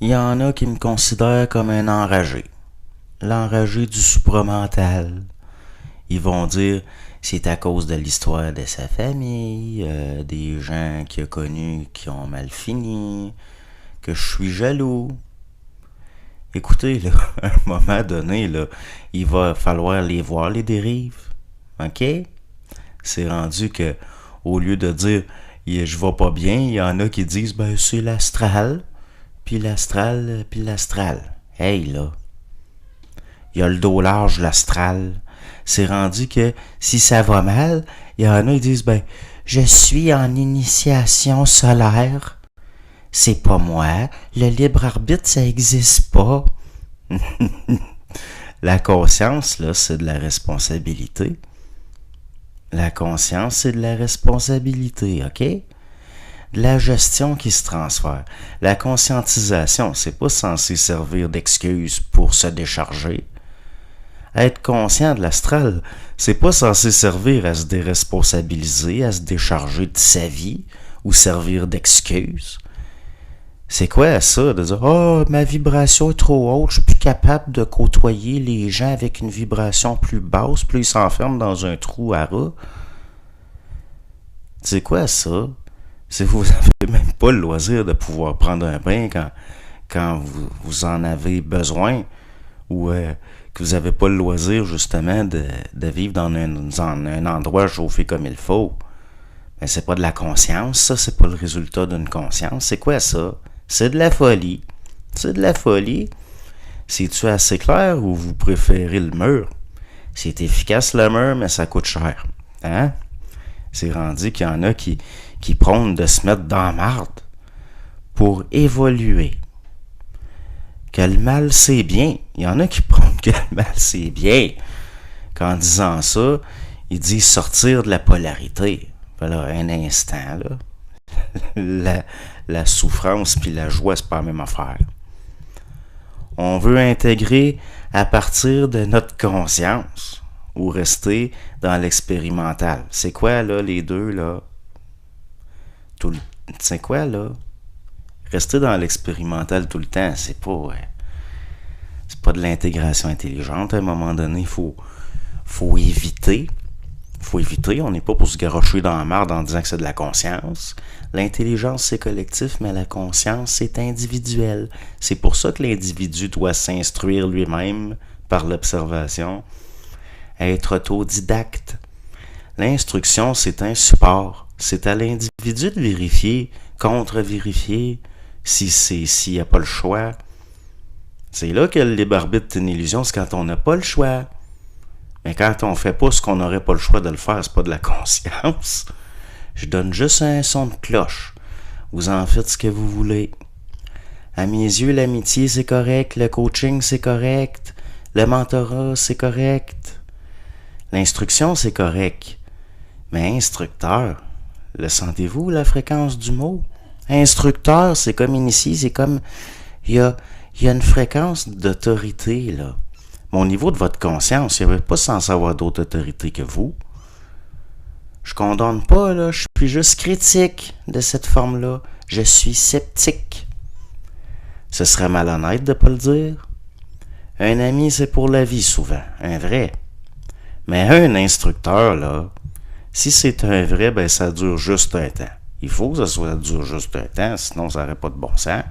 Il y en a qui me considèrent comme un enragé. L'enragé du supramental. Ils vont dire c'est à cause de l'histoire de sa famille, des gens qu'il a connus qui ont mal fini, que je suis jaloux. Écoutez, là, à un moment donné, là, il va falloir les voir, les dérives. OK? C'est rendu que, au lieu de dire je vais pas bien, il y en a qui disent ben c'est l'astral, puis l'astral, puis l'astral. Hey là, il y a le dos large, l'astral. C'est rendu que si ça va mal, il y en a qui disent ben je suis en initiation solaire. C'est pas moi, le libre arbitre ça existe pas. La conscience là, c'est de la responsabilité. La conscience, c'est de la responsabilité, OK? De la gestion qui se transfère. La conscientisation, c'est pas censé servir d'excuse pour se décharger. Être conscient de l'astral, c'est pas censé servir à se déresponsabiliser, à se décharger de sa vie ou servir d'excuse. C'est quoi ça, de dire « Oh, ma vibration est trop haute, je suis plus capable de côtoyer les gens avec une vibration plus basse, plus ils s'enferment dans un trou à rats. » C'est quoi ça? C'est que vous n'avez même pas le loisir de pouvoir prendre un bain quand vous en avez besoin ou que vous n'avez pas le loisir justement de vivre dans un endroit chauffé comme il faut. Mais c'est pas de la conscience, ça, c'est pas le résultat d'une conscience. C'est quoi ça? C'est de la folie. C'est de la folie. C'est-tu assez clair ou vous préférez le mur? C'est efficace le mur, mais ça coûte cher. Hein? C'est rendu qu'il y en a qui prônent de se mettre dans la marde pour évoluer. Que le mal, c'est bien. Il y en a qui prônent que le mal, c'est bien. Qu'en disant ça, ils disent sortir de la polarité. Voilà, un instant, là. La souffrance puis la joie, c'est pas la même affaire. On veut intégrer à partir de notre conscience ou rester dans l'expérimental. C'est quoi, là, les deux, là? C'est quoi, là? Rester dans l'expérimental tout le temps, c'est pas de l'intégration intelligente. À un moment donné, faut éviter. Faut éviter, on n'est pas pour se garrocher dans la marde en disant que c'est de la conscience. L'intelligence, c'est collectif, mais la conscience, c'est individuel. C'est pour ça que l'individu doit s'instruire lui-même par l'observation, être autodidacte. L'instruction, c'est un support. C'est à l'individu de vérifier, contre-vérifier, s'il n'y a pas le choix. C'est là que le libre arbitre est une illusion, c'est quand on n'a pas le choix. Mais quand on fait pas ce qu'on n'aurait pas le choix de le faire, c'est pas de la conscience. Je donne juste un son de cloche. Vous en faites ce que vous voulez. À mes yeux, l'amitié, c'est correct. Le coaching, c'est correct. Le mentorat, c'est correct. L'instruction, c'est correct. Mais instructeur, le sentez-vous, la fréquence du mot? Instructeur, c'est comme initié, c'est comme... Il y a une fréquence d'autorité, là. Mais au niveau de votre conscience, il n'y avait pas censé avoir d'autre autorité que vous. Je condamne pas, là. Je suis juste critique de cette forme-là. Je suis sceptique. Ce serait malhonnête de ne pas le dire. Un ami, c'est pour la vie, souvent. Un vrai. Mais un instructeur, là, si c'est un vrai, ben ça dure juste un temps. Il faut que ça dure juste un temps, sinon ça n'aurait pas de bon sens.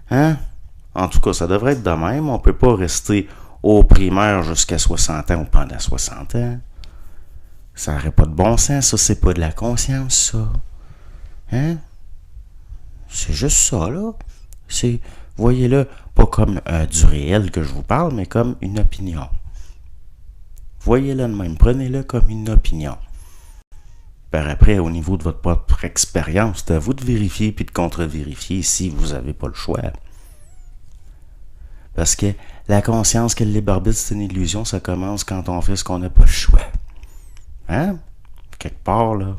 Hein? En tout cas, ça devrait être de même. On ne peut pas rester au primaire jusqu'à 60 ans ou pendant 60 ans. Ça n'aurait pas de bon sens. Ça, c'est pas de la conscience, ça. Hein? C'est juste ça, là. Voyez-le, pas comme du réel que je vous parle, mais comme une opinion. Voyez-le de même. Prenez-le comme une opinion. Par après, au niveau de votre propre expérience, c'est à vous de vérifier puis de contre-vérifier si vous n'avez pas le choix. Parce que la conscience que le libre arbitre, c'est une illusion, ça commence quand on fait ce qu'on n'a pas le choix. Hein? Quelque part, là.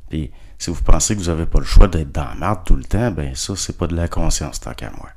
Puis, si vous pensez que vous n'avez pas le choix d'être dans la merde tout le temps, ben ça, c'est pas de la conscience tant qu'à moi.